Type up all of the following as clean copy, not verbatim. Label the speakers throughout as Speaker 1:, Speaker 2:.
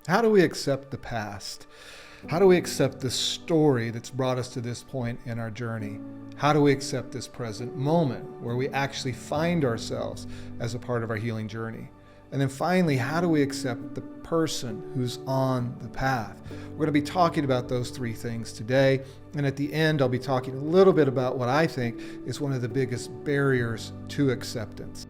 Speaker 1: How do we accept the past? How do we accept the story that's brought us to this point in our journey? How do we accept this present moment where we actually find ourselves as a part of our healing journey? And then finally, how do we accept the person who's on the path? We're going to be talking about those three things today. And at the end, I'll be talking a little bit about what I think is one of the biggest barriers to acceptance.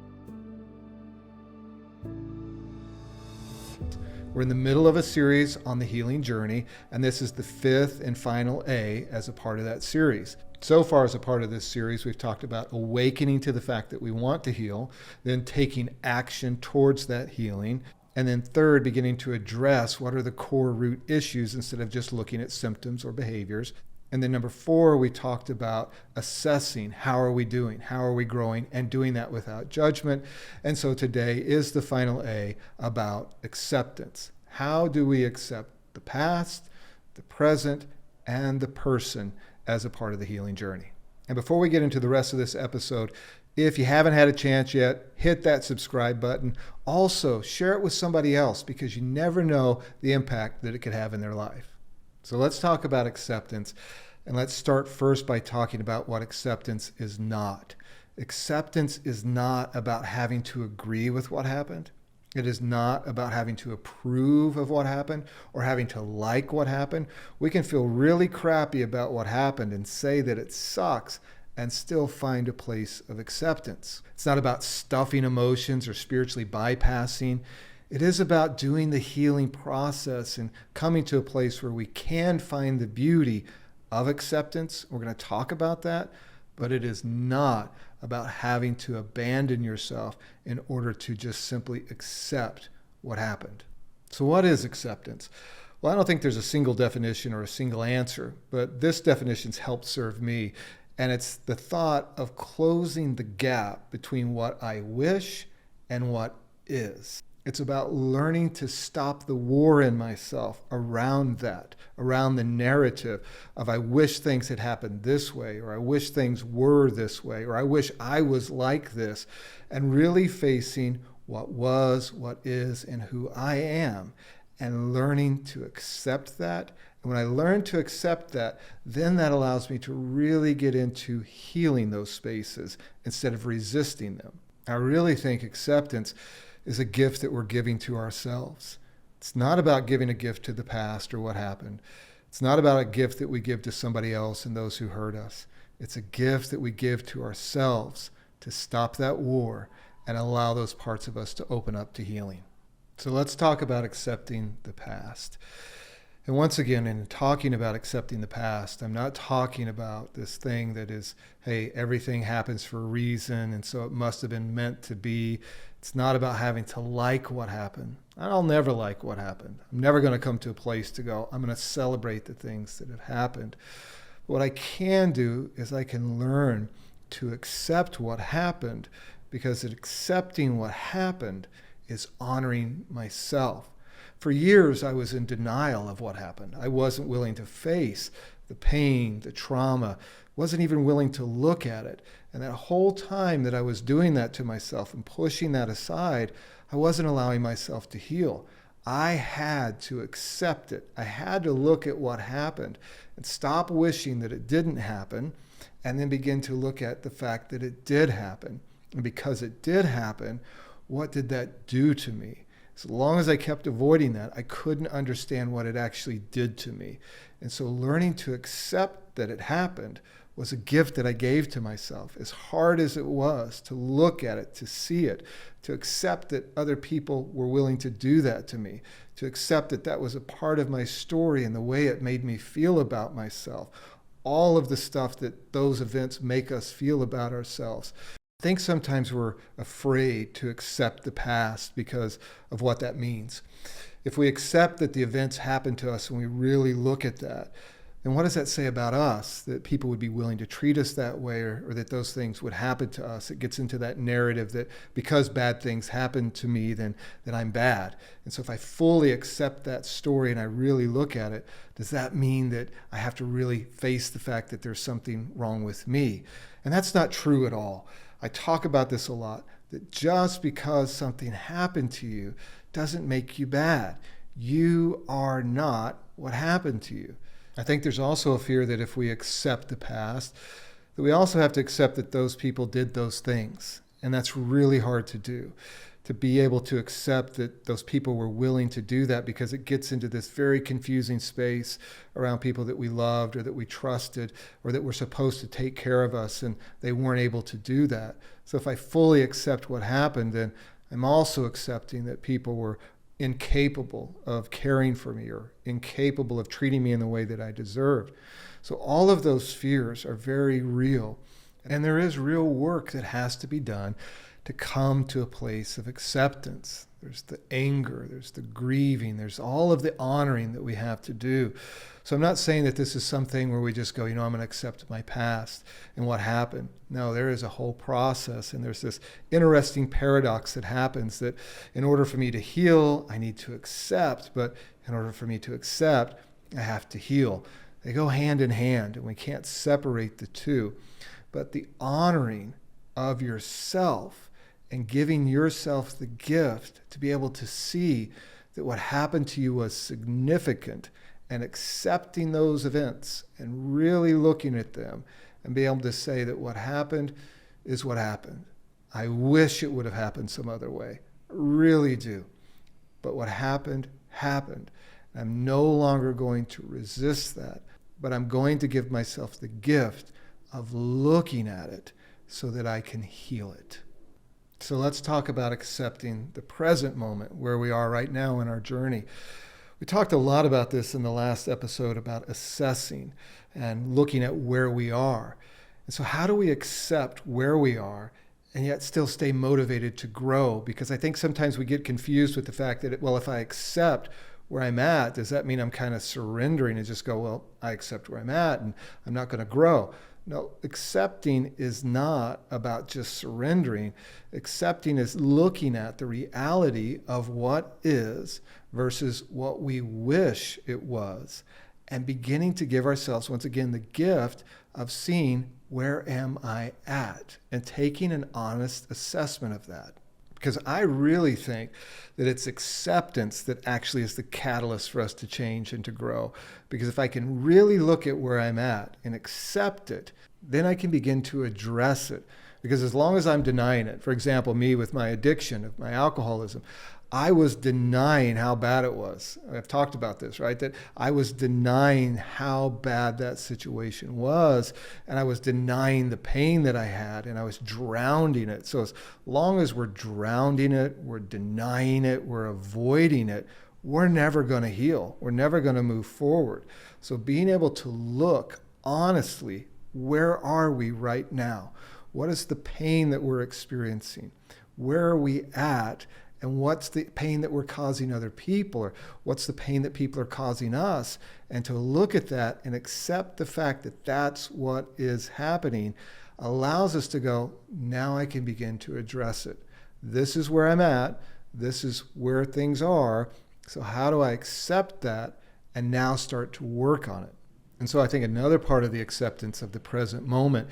Speaker 1: We're in the middle of a series on the healing journey, and this is the fifth and final A as a part of that series. So far, as a part of this series, we've talked about awakening to the fact that we want to heal, then taking action towards that healing, and then third, beginning to address what are the core root issues instead of just looking at symptoms or behaviors. And then number four, we talked about assessing how are we doing, how are we growing, and doing that without judgment. And so today is the final A about acceptance. How do we accept the past, the present, and the person as a part of the healing journey? And before we get into the rest of this episode, if you haven't had a chance yet, hit that subscribe button. Also, share it with somebody else because you never know the impact that it could have in their life. So let's talk about acceptance, and let's start first by talking about what acceptance is not. Acceptance is not about having to agree with what happened. It is not about having to approve of what happened or having to like what happened. We can feel really crappy about what happened and say that it sucks and still find a place of acceptance. It's not about stuffing emotions or spiritually bypassing. It is about doing the healing process and coming to a place where we can find the beauty of acceptance. We're going to talk about that, but it is not about having to abandon yourself in order to just simply accept what happened. So what is acceptance? Well, I don't think there's a single definition or a single answer, but this definition's helped serve me. And it's the thought of closing the gap between what I wish and what is. It's about learning to stop the war in myself around that, around the narrative of I wish things had happened this way, or I wish things were this way, or I wish I was like this, and really facing what was, what is, and who I am, and learning to accept that. And when I learn to accept that, then that allows me to really get into healing those spaces instead of resisting them. I really think acceptance is a gift that we're giving to ourselves. It's not about giving a gift to the past or what happened. It's not about a gift that we give to somebody else and those who hurt us. It's a gift that we give to ourselves to stop that war and allow those parts of us to open up to healing. So let's talk about accepting the past. And once again, in talking about accepting the past, I'm not talking about this thing that is, hey, everything happens for a reason, and so it must have been meant to be. It's not about having to like what happened. I'll never like what happened. I'm never going to come to a place to go, I'm going to celebrate the things that have happened. What I can do is I can learn to accept what happened, because accepting what happened is honoring myself. For years, I was in denial of what happened. I wasn't willing to face the pain, the trauma, wasn't even willing to look at it. And that whole time that I was doing that to myself and pushing that aside, I wasn't allowing myself to heal. I had to accept it. I had to look at what happened and stop wishing that it didn't happen, and then begin to look at the fact that it did happen. And because it did happen, what did that do to me? As long as I kept avoiding that, I couldn't understand what it actually did to me. And so learning to accept that it happened was a gift that I gave to myself. As hard as it was to look at it, to see it, to accept that other people were willing to do that to me, to accept that that was a part of my story and the way it made me feel about myself, all of the stuff that those events make us feel about ourselves. I think sometimes we're afraid to accept the past because of what that means. If we accept that the events happened to us and we really look at that, then what does that say about us? That people would be willing to treat us that way, or that those things would happen to us. It gets into that narrative that because bad things happen to me, then I'm bad. And so if I fully accept that story and I really look at it, does that mean that I have to really face the fact that there's something wrong with me? And that's not true at all. I talk about this a lot, that just because something happened to you doesn't make you bad. You are not what happened to you. I think there's also a fear that if we accept the past, that we also have to accept that those people did those things. And that's really hard to do, to be able to accept that those people were willing to do that, because it gets into this very confusing space around people that we loved or that we trusted or that were supposed to take care of us, and they weren't able to do that. So if I fully accept what happened, then I'm also accepting that people were incapable of caring for me or incapable of treating me in the way that I deserved. So all of those fears are very real. And there is real work that has to be done to come to a place of acceptance. There's the anger, there's the grieving, there's all of the honoring that we have to do. So I'm not saying that this is something where we just go, I'm going to accept my past and what happened. No, there is a whole process, and there's this interesting paradox that happens that in order for me to heal, I need to accept, but in order for me to accept, I have to heal. They go hand in hand, and we can't separate the two. But the honoring of yourself and giving yourself the gift to be able to see that what happened to you was significant, and accepting those events and really looking at them and be able to say that what happened is what happened. I wish it would have happened some other way. I really do. But what happened, happened. I'm no longer going to resist that, but I'm going to give myself the gift of looking at it so that I can heal it. So let's talk about accepting the present moment, where we are right now in our journey. We talked a lot about this in the last episode about assessing and looking at where we are. And so how do we accept where we are and yet still stay motivated to grow? Because I think sometimes we get confused with the fact that, if I accept where I'm at, does that mean I'm kind of surrendering and just go, I accept where I'm at and I'm not going to grow? No, accepting is not about just surrendering. Accepting is looking at the reality of what is versus what we wish it was, and beginning to give ourselves, once again, the gift of seeing, where am I at, and taking an honest assessment of that. Because I really think that it's acceptance that actually is the catalyst for us to change and to grow. Because if I can really look at where I'm at and accept it, then I can begin to address it. Because as long as I'm denying it, for example, me with my addiction of my alcoholism, I was denying how bad it was. I've talked about this, right? That I was denying how bad that situation was, and I was denying the pain that I had, and I was drowning it. So as long as we're drowning it, we're denying it, we're avoiding it, we're never going to heal. We're never going to move forward. So being able to look honestly, where are we right now? What is the pain that we're experiencing? Where are we at? And what's the pain that we're causing other people? Or what's the pain that people are causing us? And to look at that and accept the fact that that's what is happening allows us to go, now I can begin to address it. This is where I'm at. This is where things are. So how do I accept that and now start to work on it? And so I think another part of the acceptance of the present moment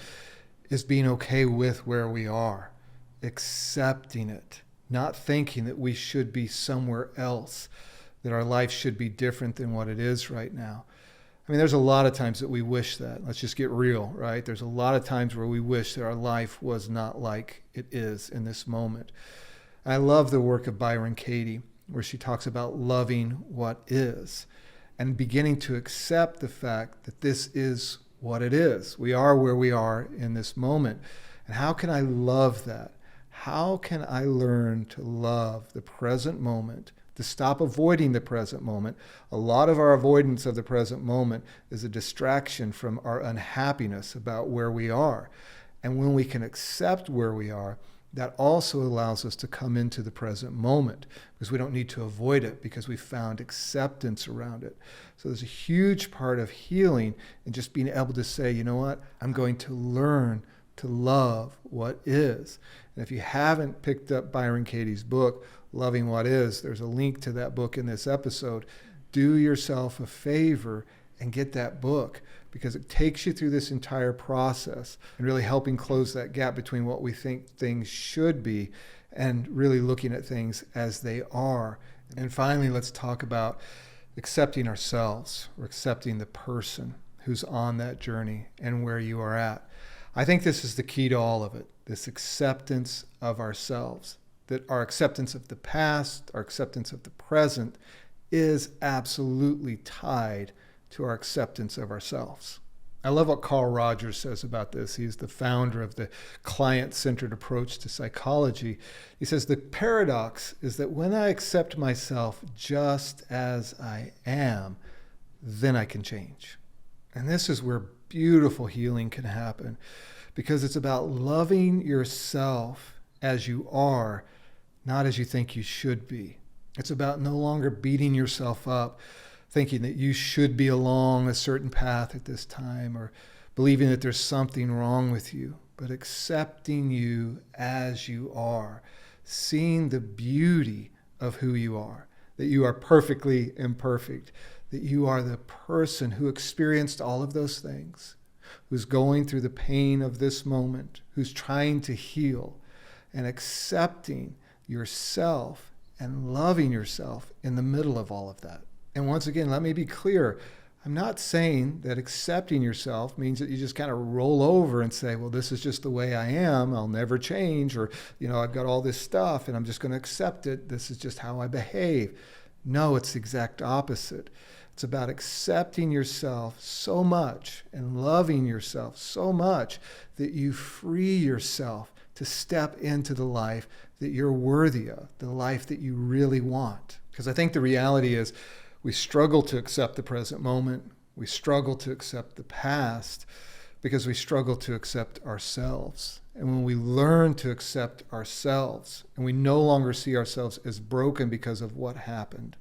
Speaker 1: is being okay with where we are, accepting it. Not thinking that we should be somewhere else, that our life should be different than what it is right now. I mean, there's a lot of times that we wish that. Let's just get real, right? There's a lot of times where we wish that our life was not like it is in this moment. I love the work of Byron Katie, where she talks about loving what is and beginning to accept the fact that this is what it is. We are where we are in this moment. And how can I love that? How can I learn to love the present moment, to stop avoiding the present moment? A lot of our avoidance of the present moment is a distraction from our unhappiness about where we are. And when we can accept where we are, that also allows us to come into the present moment, because we don't need to avoid it, because we found acceptance around it. So there's a huge part of healing in just being able to say, you know what, I'm going to learn to love what is. And if you haven't picked up Byron Katie's book, Loving What Is, there's a link to that book in this episode. Do yourself a favor and get that book, because it takes you through this entire process and really helping close that gap between what we think things should be and really looking at things as they are And finally, let's talk about accepting ourselves, or accepting the person who's on that journey and where you are at. I think this is the key to all of it, this acceptance of ourselves, that our acceptance of the past, our acceptance of the present is absolutely tied to our acceptance of ourselves. I love what Carl Rogers says about this. He's the founder of the client-centered approach to psychology. He says, the paradox is that when I accept myself just as I am, then I can change. And this is where beautiful healing can happen, because it's about loving yourself as you are, not as you think you should be. It's about no longer beating yourself up, thinking that you should be along a certain path at this time, or believing that there's something wrong with you, but accepting you as you are, seeing the beauty of who you are, that you are perfectly imperfect, that you are the person who experienced all of those things, who's going through the pain of this moment, who's trying to heal, and accepting yourself and loving yourself in the middle of all of that. And once again, let me be clear. I'm not saying that accepting yourself means that you just kind of roll over and say, well, this is just the way I am. I'll never change. Or, I've got all this stuff and I'm just going to accept it. This is just how I behave. No, it's the exact opposite. It's about accepting yourself so much and loving yourself so much that you free yourself to step into the life that you're worthy of, the life that you really want. Because I think the reality is, we struggle to accept the present moment. We struggle to accept the past because we struggle to accept ourselves. And when we learn to accept ourselves, and we no longer see ourselves as broken because of what happened,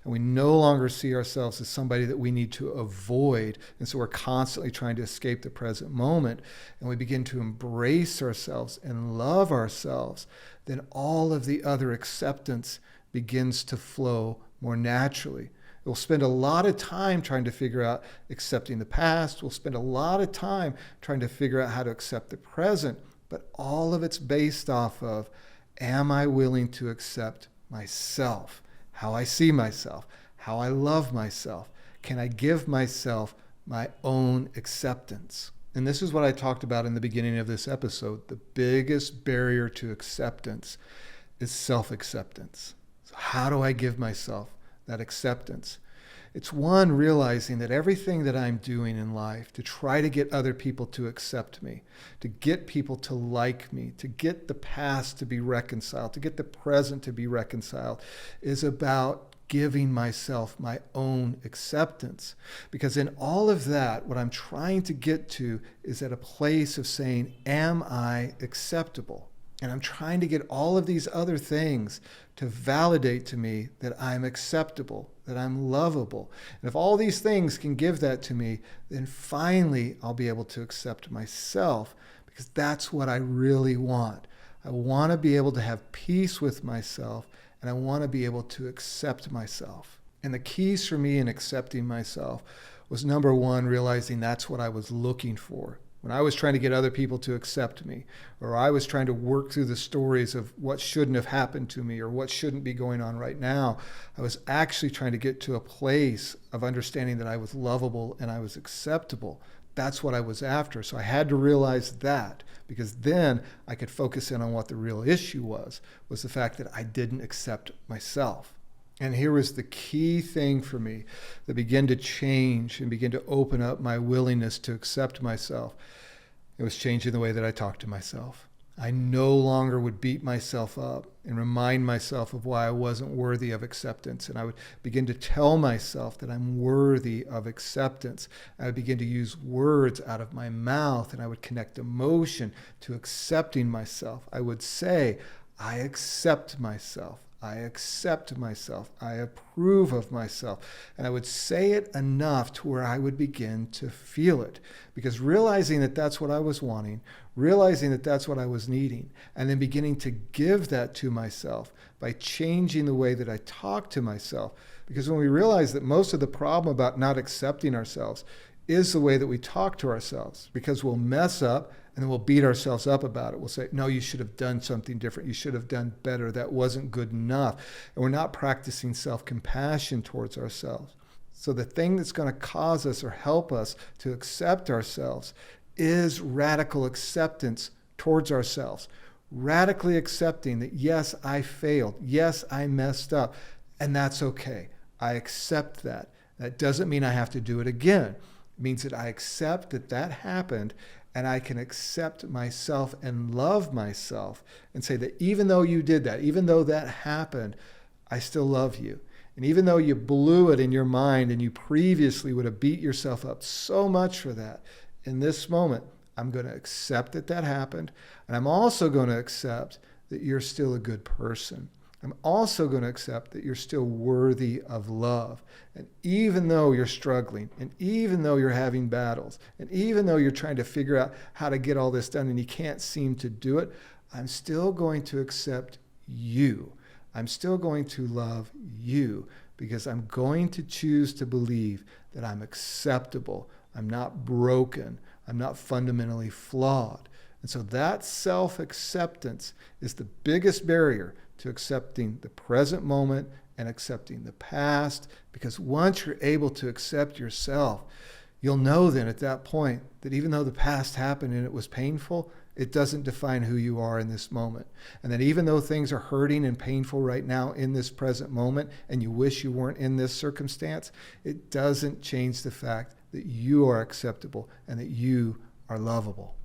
Speaker 1: and we no longer see ourselves as somebody that we need to avoid, and so we're constantly trying to escape the present moment, and we begin to embrace ourselves and love ourselves, then all of the other acceptance begins to flow more naturally. We'll spend a lot of time trying to figure out accepting the past. We'll spend a lot of time trying to figure out how to accept the present. But all of it's based off of, am I willing to accept myself, how I see myself, how I love myself? Can I give myself my own acceptance? And this is what I talked about in the beginning of this episode. The biggest barrier to acceptance is self-acceptance. So how do I give myself that acceptance? It's one, realizing that everything that I'm doing in life to try to get other people to accept me, to get people to like me, to get the past to be reconciled, to get the present to be reconciled, is about giving myself my own acceptance. Because in all of that, what I'm trying to get to is at a place of saying, am I acceptable? And I'm trying to get all of these other things to validate to me that I'm acceptable, that I'm lovable. And if all these things can give that to me, then finally I'll be able to accept myself, because that's what I really want. I want to be able to have peace with myself, and I want to be able to accept myself. And the keys for me in accepting myself was, number one, realizing that's what I was looking for. When I was trying to get other people to accept me, or I was trying to work through the stories of what shouldn't have happened to me or what shouldn't be going on right now, I was actually trying to get to a place of understanding that I was lovable and I was acceptable. That's what I was after. So I had to realize that, because then I could focus in on what the real issue was the fact that I didn't accept myself. And here was the key thing for me that began to change and begin to open up my willingness to accept myself. It was changing the way that I talked to myself. I no longer would beat myself up and remind myself of why I wasn't worthy of acceptance. And I would begin to tell myself that I'm worthy of acceptance. I would begin to use words out of my mouth, and I would connect emotion to accepting myself. I would say, I accept myself. I accept myself. I approve of myself. And I would say it enough to where I would begin to feel it. Because realizing that that's what I was wanting, realizing that that's what I was needing, and then beginning to give that to myself by changing the way that I talk to myself. Because when we realize that most of the problem about not accepting ourselves is the way that we talk to ourselves, because we'll mess up and then we'll beat ourselves up about it. We'll say, no, you should have done something different. You should have done better. That wasn't good enough. And we're not practicing self-compassion towards ourselves. So the thing that's going to cause us or help us to accept ourselves is radical acceptance towards ourselves. Radically accepting that, yes, I failed. Yes, I messed up. And that's okay. I accept that. That doesn't mean I have to do it again. It means that I accept that that happened, and I can accept myself and love myself and say that even though you did that, even though that happened, I still love you. And even though you blew it in your mind and you previously would have beat yourself up so much for that, in this moment, I'm going to accept that that happened. And I'm also going to accept that you're still a good person. I'm also going to accept that you're still worthy of love. And even though you're struggling, and even though you're having battles, and even though you're trying to figure out how to get all this done and you can't seem to do it, I'm still going to accept you. I'm still going to love you, because I'm going to choose to believe that I'm acceptable. I'm not broken. I'm not fundamentally flawed. And so that self-acceptance is the biggest barrier to accepting the present moment and accepting the past, because once you're able to accept yourself, you'll know then at that point that even though the past happened and it was painful, it doesn't define who you are in this moment. And that even though things are hurting and painful right now in this present moment, and you wish you weren't in this circumstance, it doesn't change the fact that you are acceptable and that you are lovable.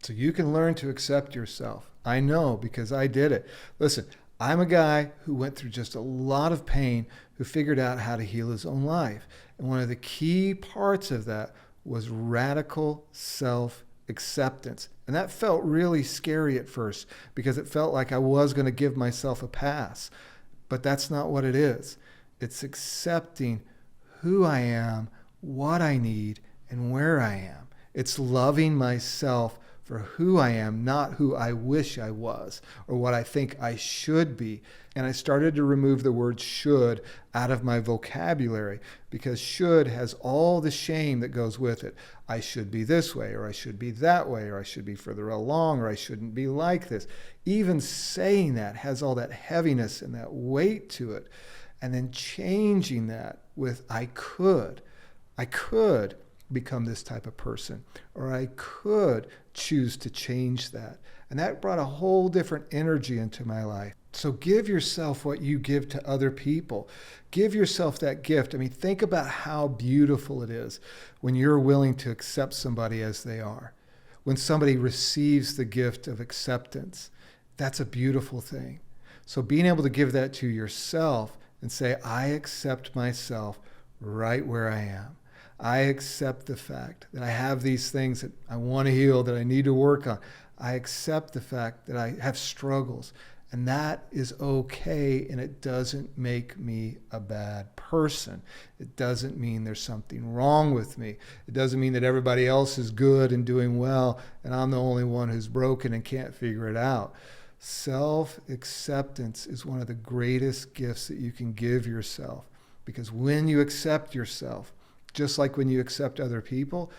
Speaker 1: So you can learn to accept yourself. I know, because I did it. Listen, I'm a guy who went through just a lot of pain, who figured out how to heal his own life. And one of the key parts of that was radical self-acceptance. And that felt really scary at first, because it felt like I was going to give myself a pass. But that's not what it is. It's accepting who I am, what I need, and where I am. It's loving myself for who I am, not who I wish I was or what I think I should be. And I started to remove the word should out of my vocabulary, because should has all the shame that goes with it. I should be this way, or I should be that way, or I should be further along, or I shouldn't be like this. Even saying that has all that heaviness and that weight to it. And then changing that with I could become this type of person, or I could choose to change that. And that brought a whole different energy into my life. So give yourself what you give to other people. Give yourself that gift. I mean, think about how beautiful it is when you're willing to accept somebody as they are. When somebody receives the gift of acceptance, that's a beautiful thing. So being able to give that to yourself and say, I accept myself right where I am. I accept the fact that I have these things that I want to heal, that I need to work on. I accept the fact that I have struggles, and that is okay, and it doesn't make me a bad person. It doesn't mean there's something wrong with me. It doesn't mean that everybody else is good and doing well, and I'm the only one who's broken and can't figure it out. Self-acceptance is one of the greatest gifts that you can give yourself, because when you accept yourself, just like when you accept other people,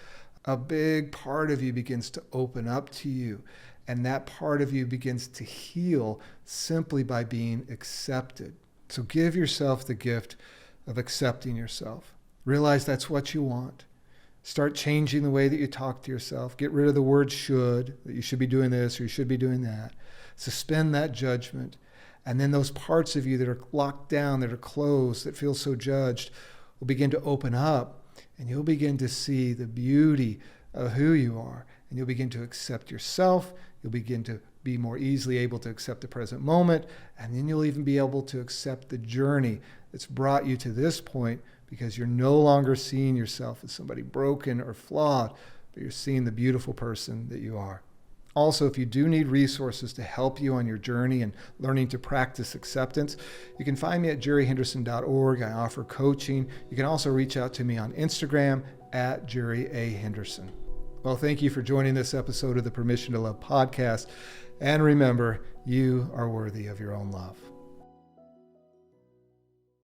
Speaker 1: a big part of you begins to open up to you. And that part of you begins to heal simply by being accepted. So give yourself the gift of accepting yourself. Realize that's what you want. Start changing the way that you talk to yourself. Get rid of the word should, that you should be doing this or you should be doing that. Suspend that judgment. And then those parts of you that are locked down, that are closed, that feel so judged, will begin to open up. And you'll begin to see the beauty of who you are. And you'll begin to accept yourself. You'll begin to be more easily able to accept the present moment. And then you'll even be able to accept the journey that's brought you to this point, because you're no longer seeing yourself as somebody broken or flawed, but you're seeing the beautiful person that you are. Also, if you do need resources to help you on your journey and learning to practice acceptance, you can find me at jerryhenderson.org. I offer coaching. You can also reach out to me on Instagram at Jerry A. Henderson. Well, thank you for joining this episode of the Permission to Love podcast. And remember, you are worthy of your own love.